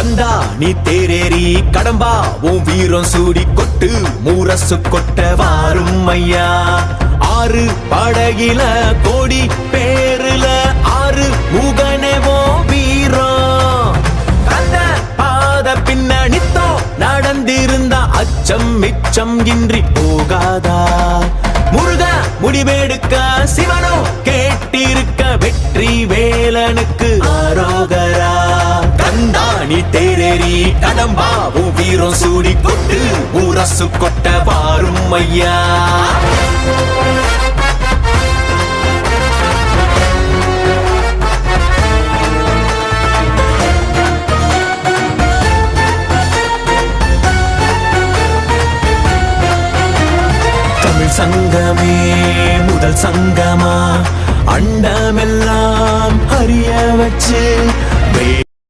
கந்தா நீ தேரேறி கடம்பா உன் வீரம் சூடி கொட்டு மூரசு கொட்ட வாரும் ஐயா. ஆறு படகில கோடி பேருல ஆறு முகனேவோ வீரம். கந்த பாத பின்னணித்தோ நடந்திருந்தா அச்சம் மிச்சம் இன்றி போகாதா. முருக முடிவெடுக்க சிவனோ கேட்டிருக்க வெற்றி வேலனுக்கு ஆரோகரா. கந்தாணி தேரேறி கடம்பாவும் வீரம் சூடி கொட்டு ஊரசு கொட்ட வாரும் ஐயா. சங்கமே முதல் சங்கமா அண்டமெல்லாம் அறிய வச்சு